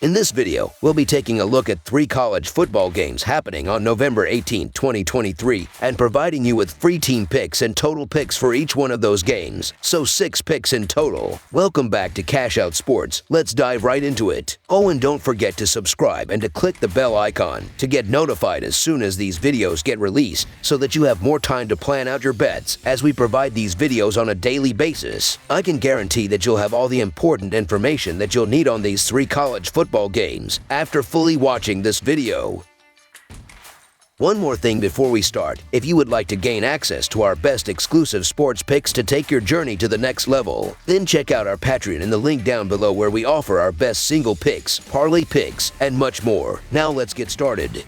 In this video, we'll be taking a look at 3 college football games happening on November 18, 2023, and providing you with free team picks and total picks for each one of those games, so 6 picks in total. Welcome back to Cash Out Sports. Let's dive right into it. Oh, and don't forget to subscribe and to click the bell icon to get notified as soon as these videos get released, so that you have more time to plan out your bets as we provide these videos on a daily basis. I can guarantee that you'll have all the important information that you'll need on these 3 college football games after fully watching this video. One more thing before we start. If you would like to gain access to our best exclusive sports picks to take your journey to the next level, then check out our Patreon in the link down below, where we offer our best single picks, parlay picks, and much more. Now let's get started.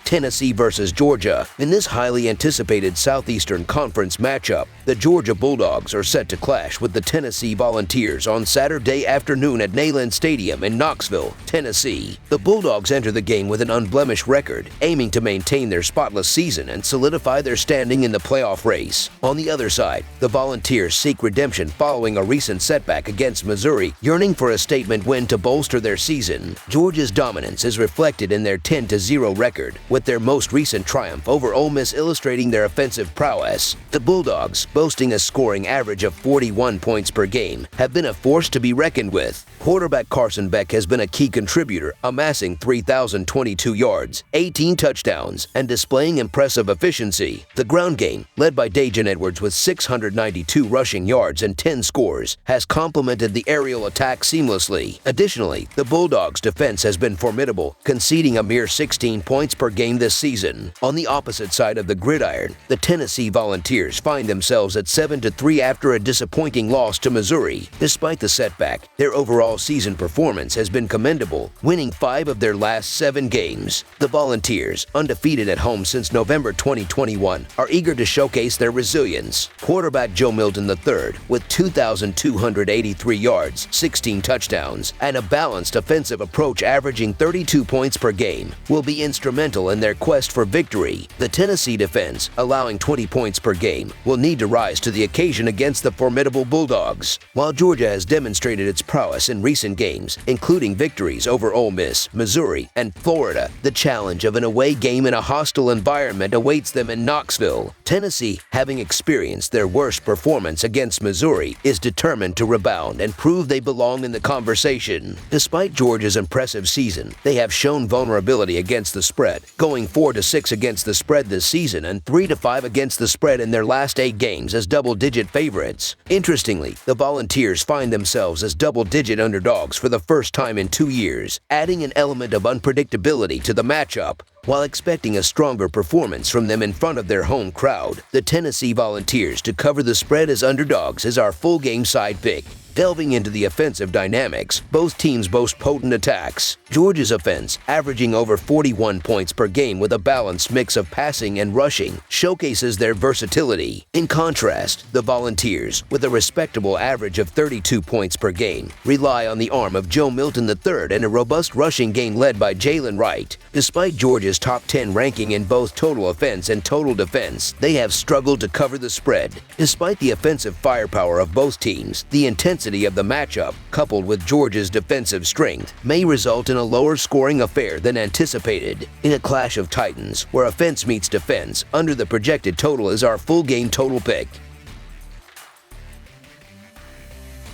Tennessee versus Georgia. In this highly anticipated Southeastern Conference matchup, the Georgia Bulldogs are set to clash with the Tennessee Volunteers on Saturday afternoon at Neyland Stadium in Knoxville, Tennessee. The Bulldogs enter the game with an unblemished record, aiming to maintain their spotless season and solidify their standing in the playoff race. On the other side, the Volunteers seek redemption following a recent setback against Missouri, yearning for a statement win to bolster their season. Georgia's dominance is reflected in their 10-0 record, with their most recent triumph over Ole Miss illustrating their offensive prowess. The Bulldogs, boasting a scoring average of 41 points per game, have been a force to be reckoned with. Quarterback Carson Beck has been a key contributor, amassing 3,022 yards, 18 touchdowns, and displaying impressive efficiency. The ground game, led by Daijun Edwards with 692 rushing yards and 10 scores, has complemented the aerial attack seamlessly. Additionally, the Bulldogs' defense has been formidable, conceding a mere 16 points per game this season. On the opposite side of the gridiron, the Tennessee Volunteers find themselves at 7-3 after a disappointing loss to Missouri. Despite the setback, their overall season performance has been commendable, winning 5 of their last 7 games. The Volunteers, undefeated at home since November 2021, are eager to showcase their resilience. Quarterback Joe Milton III, with 2,283 yards, 16 touchdowns, and a balanced offensive approach averaging 32 points per game, will be instrumental in their quest for victory. The Tennessee defense, allowing 20 points per game, will need to rise to the occasion against the formidable Bulldogs. While Georgia has demonstrated its prowess in recent games, including victories over Ole Miss, Missouri, and Florida, the challenge of an away game in a hostile environment awaits them in Knoxville. Tennessee, having experienced their worst performance against Missouri, is determined to rebound and prove they belong in the conversation. Despite Georgia's impressive season, they have shown vulnerability against the spread, going 4-6 against the spread this season and 3-5 against the spread in their last 8 games as double-digit favorites. Interestingly, the Volunteers find themselves as double-digit underdogs for the first time in 2 years, adding an element of unpredictability to the matchup. While expecting a stronger performance from them in front of their home crowd, the Tennessee Volunteers to cover the spread as underdogs is our full game side pick. Delving into the offensive dynamics, both teams boast potent attacks. Georgia's offense, averaging over 41 points per game with a balanced mix of passing and rushing, showcases their versatility. In contrast, the Volunteers, with a respectable average of 32 points per game, rely on the arm of Joe Milton III and a robust rushing game led by Jalen Wright. Despite Georgia's top 10 ranking in both total offense and total defense, they have struggled to cover the spread. Despite the offensive firepower of both teams, the intensity of the matchup, coupled with Georgia's defensive strength, may result in a lower scoring affair than anticipated. In a clash of titans, where offense meets defense, under the projected total is our full game total pick.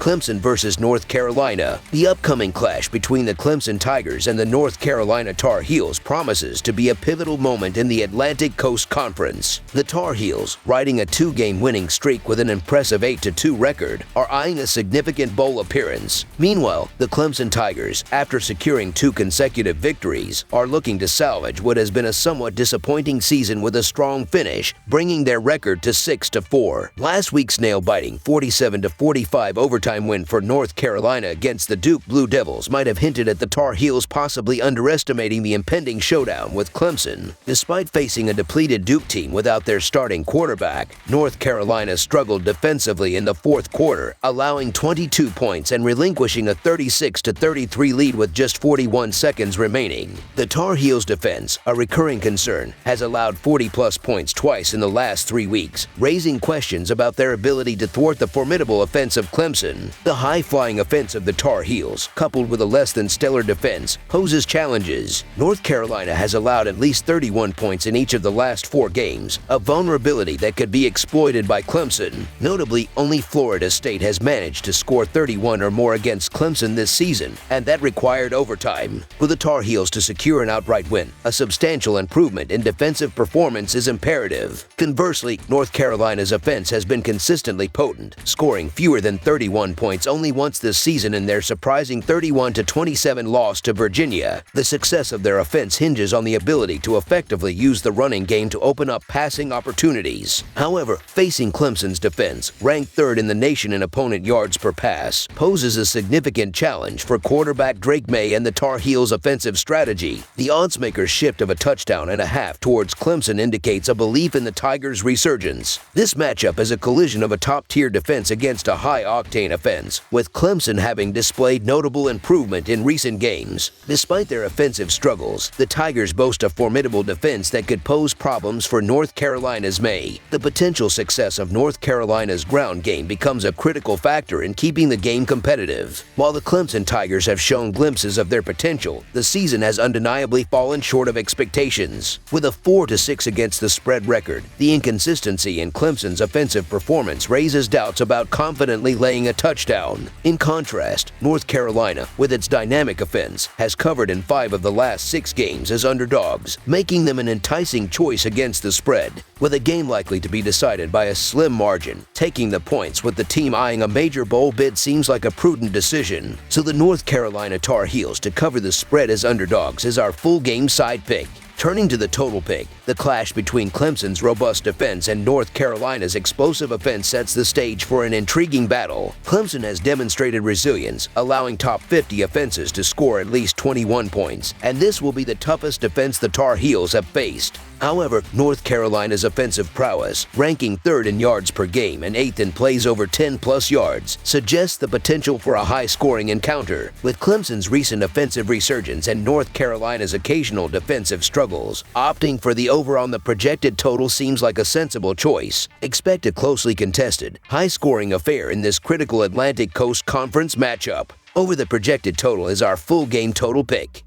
Clemson versus North Carolina. The upcoming clash between the Clemson Tigers and the North Carolina Tar Heels promises to be a pivotal moment in the Atlantic Coast Conference. The Tar Heels, riding a 2-game winning streak with an impressive 8-2 record, are eyeing a significant bowl appearance. Meanwhile, the Clemson Tigers, after securing 2 consecutive victories, are looking to salvage what has been a somewhat disappointing season with a strong finish, bringing their record to 6-4. Last week's nail-biting 47-45 overtime win for North Carolina against the Duke Blue Devils might have hinted at the Tar Heels possibly underestimating the impending showdown with Clemson. Despite facing a depleted Duke team without their starting quarterback, North Carolina struggled defensively in the 4th quarter, allowing 22 points and relinquishing a 36-33 lead with just 41 seconds remaining. The Tar Heels defense, a recurring concern, has allowed 40-plus points twice in the last 3 weeks, raising questions about their ability to thwart the formidable offense of Clemson. Clemson. The high-flying offense of the Tar Heels, coupled with a less-than-stellar defense, poses challenges. North Carolina has allowed at least 31 points in each of the last 4 games, a vulnerability that could be exploited by Clemson. Notably, only Florida State has managed to score 31 or more against Clemson this season, and that required overtime. For the Tar Heels to secure an outright win, a substantial improvement in defensive performance is imperative. Conversely, North Carolina's offense has been consistently potent, scoring fewer than 31 points only once this season in their surprising 31-27 loss to Virginia. The success of their offense hinges on the ability to effectively use the running game to open up passing opportunities. However, facing Clemson's defense, ranked 3rd in the nation in opponent yards per pass, poses a significant challenge for quarterback Drake May and the Tar Heels' offensive strategy. The oddsmaker's shift of a touchdown and a half towards Clemson indicates a belief in the Tigers' resurgence. This matchup is a collision of a top-tier defense against a high-octane offense, with Clemson having displayed notable improvement in recent games. Despite their offensive struggles, the Tigers boast a formidable defense that could pose problems for North Carolina's May. The potential success of North Carolina's ground game becomes a critical factor in keeping the game competitive. While the Clemson Tigers have shown glimpses of their potential, the season has undeniably fallen short of expectations. With a 4-6 against the spread record, the inconsistency in Clemson's offensive performance raises doubts about confidently laying a touchdown. In contrast, North Carolina, with its dynamic offense, has covered in 5 of the last 6 games as underdogs, making them an enticing choice against the spread. With a game likely to be decided by a slim margin, taking the points with the team eyeing a major bowl bid seems like a prudent decision. So the North Carolina Tar Heels to cover the spread as underdogs is our full game side pick. Turning to the total pick, the clash between Clemson's robust defense and North Carolina's explosive offense sets the stage for an intriguing battle. Clemson has demonstrated resilience, allowing top 50 offenses to score at least 21 points, and this will be the toughest defense the Tar Heels have faced. However, North Carolina's offensive prowess, ranking 3rd in yards per game and 8th in plays over 10+ yards, suggests the potential for a high-scoring encounter. With Clemson's recent offensive resurgence and North Carolina's occasional defensive struggles, opting for the over on the projected total seems like a sensible choice. Expect a closely contested, high-scoring affair in this critical Atlantic Coast Conference matchup. Over the projected total is our full game total pick.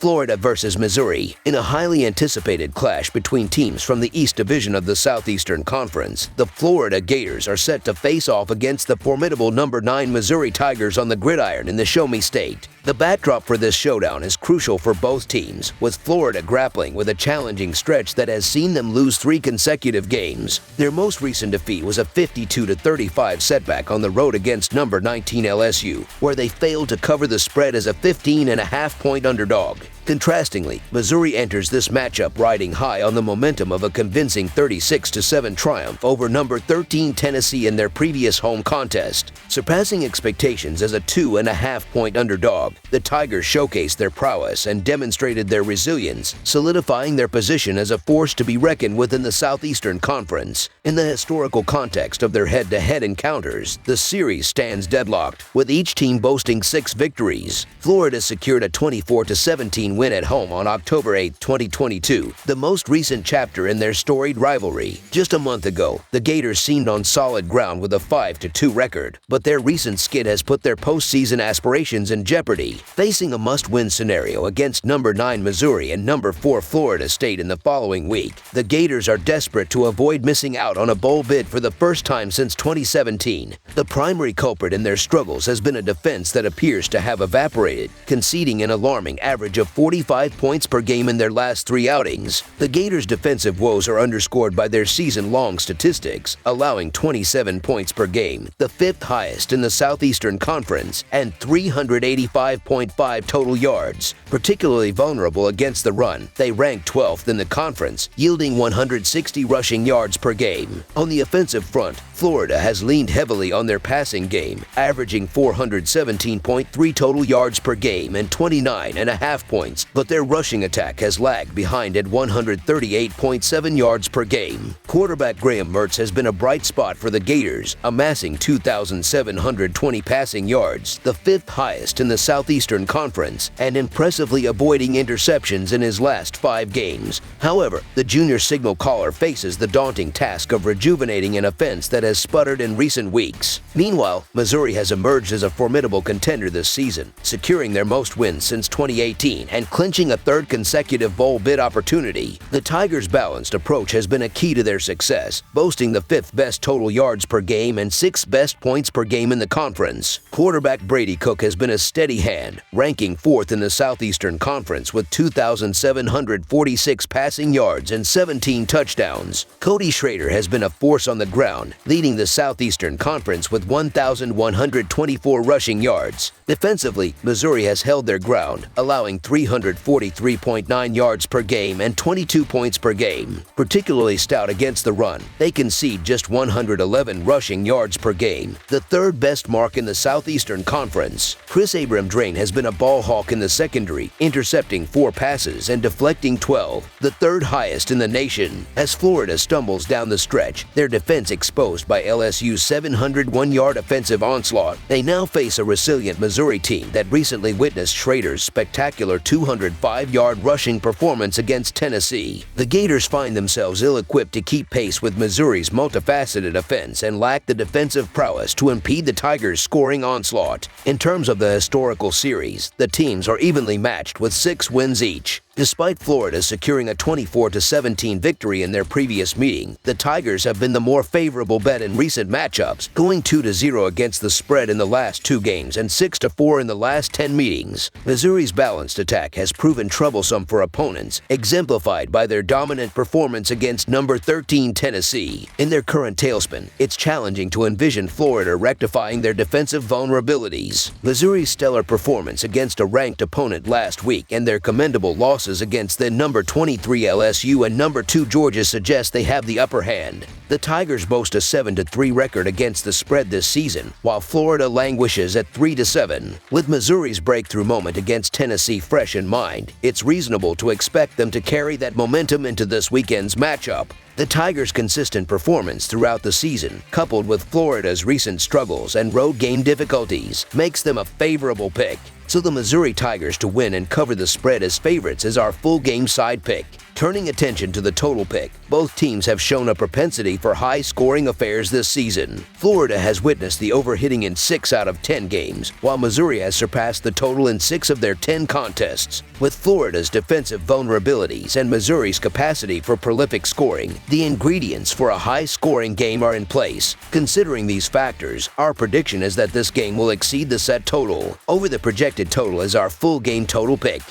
Florida versus Missouri. In a highly anticipated clash between teams from the East Division of the Southeastern Conference, the Florida Gators are set to face off against the formidable number 9 Missouri Tigers on the gridiron in the Show Me State. The backdrop for this showdown is crucial for both teams, with Florida grappling with a challenging stretch that has seen them lose 3 consecutive games. Their most recent defeat was a 52-35 setback on the road against number 19 LSU, where they failed to cover the spread as a 15.5-point underdog. Contrastingly, Missouri enters this matchup riding high on the momentum of a convincing 36-7 triumph over number 13 Tennessee in their previous home contest. Surpassing expectations as a 2.5-point underdog, the Tigers showcased their prowess and demonstrated their resilience, solidifying their position as a force to be reckoned with in the Southeastern Conference. In the historical context of their head-to-head encounters, the series stands deadlocked, with each team boasting 6 victories. Florida secured a 24-17 win at home on October 8, 2022, the most recent chapter in their storied rivalry. Just a month ago, the Gators seemed on solid ground with a 5-2 record, but their recent skid has put their postseason aspirations in jeopardy. Facing a must-win scenario against number 9 Missouri and number 4 Florida State in the following week, the Gators are desperate to avoid missing out on a bowl bid for the first time since 2017. The primary culprit in their struggles has been a defense that appears to have evaporated, conceding an alarming average of 45 points per game in their last 3 outings. The Gators' defensive woes are underscored by their season-long statistics, allowing 27 points per game, the 5th highest in the Southeastern Conference, and 385.5 total yards. Particularly vulnerable against the run, they rank 12th in the conference, yielding 160 rushing yards per game. On the offensive front, Florida has leaned heavily on their passing game, averaging 417.3 total yards per game and 29.5 points, but their rushing attack has lagged behind at 138.7 yards per game. Quarterback Graham Mertz has been a bright spot for the Gators, amassing 2,720 passing yards, the 5th highest in the Southeastern Conference, and impressively avoiding interceptions in his last 5 games. However, the junior signal caller faces the daunting task of rejuvenating an offense that has sputtered in recent weeks. Meanwhile, Missouri has emerged as a formidable contender this season, securing their most wins since 2018 and clinching a third consecutive bowl bid opportunity. The Tigers' balanced approach has been a key to their success, boasting the 5th best total yards per game and 6th best points per game in the conference. Quarterback Brady Cook has been a steady hand, ranking 4th in the Southeastern Conference with 2,746 passing yards and 17 touchdowns. Cody Schrader has been a force on the ground, leading the Southeastern Conference with 1,124 rushing yards. Defensively, Missouri has held their ground, allowing 343.9 yards per game and 22 points per game. Particularly stout against the run, they concede just 111 rushing yards per game, the 3rd best mark in the Southeastern Conference. Chris Abrams-Drain has been a ball hawk in the secondary, intercepting 4 passes and deflecting 12, the 3rd highest in the nation. As Florida stumbles down the stretch, their defense exposed by LSU's 701-yard offensive onslaught, they now face a resilient Missouri team that recently witnessed Schrader's spectacular 205-yard rushing performance against Tennessee. The Gators find themselves ill-equipped to keep pace with Missouri's multifaceted offense and lack the defensive prowess to impede the Tigers' scoring onslaught. In terms of the historical series, the teams are evenly matched with 6 wins each. Despite Florida securing a 24-17 victory in their previous meeting, the Tigers have been the more favorable bet in recent matchups, going 2-0 against the spread in the last 2 games and 6-4 in the last 10 meetings. Missouri's balanced attack has proven troublesome for opponents, exemplified by their dominant performance against number 13 Tennessee. In their current tailspin, it's challenging to envision Florida rectifying their defensive vulnerabilities. Missouri's stellar performance against a ranked opponent last week and their commendable losses against the number 23 LSU and number 2 Georgia suggest they have the upper hand. The Tigers boast a 7-3 record against the spread this season, while Florida languishes at 3-7. With Missouri's breakthrough moment against Tennessee fresh in mind, it's reasonable to expect them to carry that momentum into this weekend's matchup. The Tigers' consistent performance throughout the season, coupled with Florida's recent struggles and road game difficulties, makes them a favorable pick. So the Missouri Tigers to win and cover the spread as favorites is our full game side pick. Turning attention to the total pick, both teams have shown a propensity for high-scoring affairs this season. Florida has witnessed the overhitting in 6 out of 10 games, while Missouri has surpassed the total in 6 of their 10 contests. With Florida's defensive vulnerabilities and Missouri's capacity for prolific scoring, the ingredients for a high-scoring game are in place. Considering these factors, our prediction is that this game will exceed the set total. Over the projected total is our full game total pick.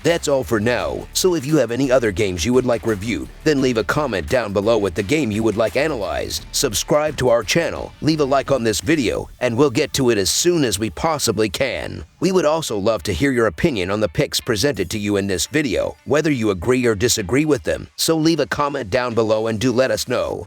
That's all for now, so if you have any other games you would like reviewed, then leave a comment down below with the game you would like analyzed. Subscribe to our channel, leave a like on this video, and we'll get to it as soon as we possibly can. We would also love to hear your opinion on the picks presented to you in this video, whether you agree or disagree with them, so leave a comment down below and do let us know.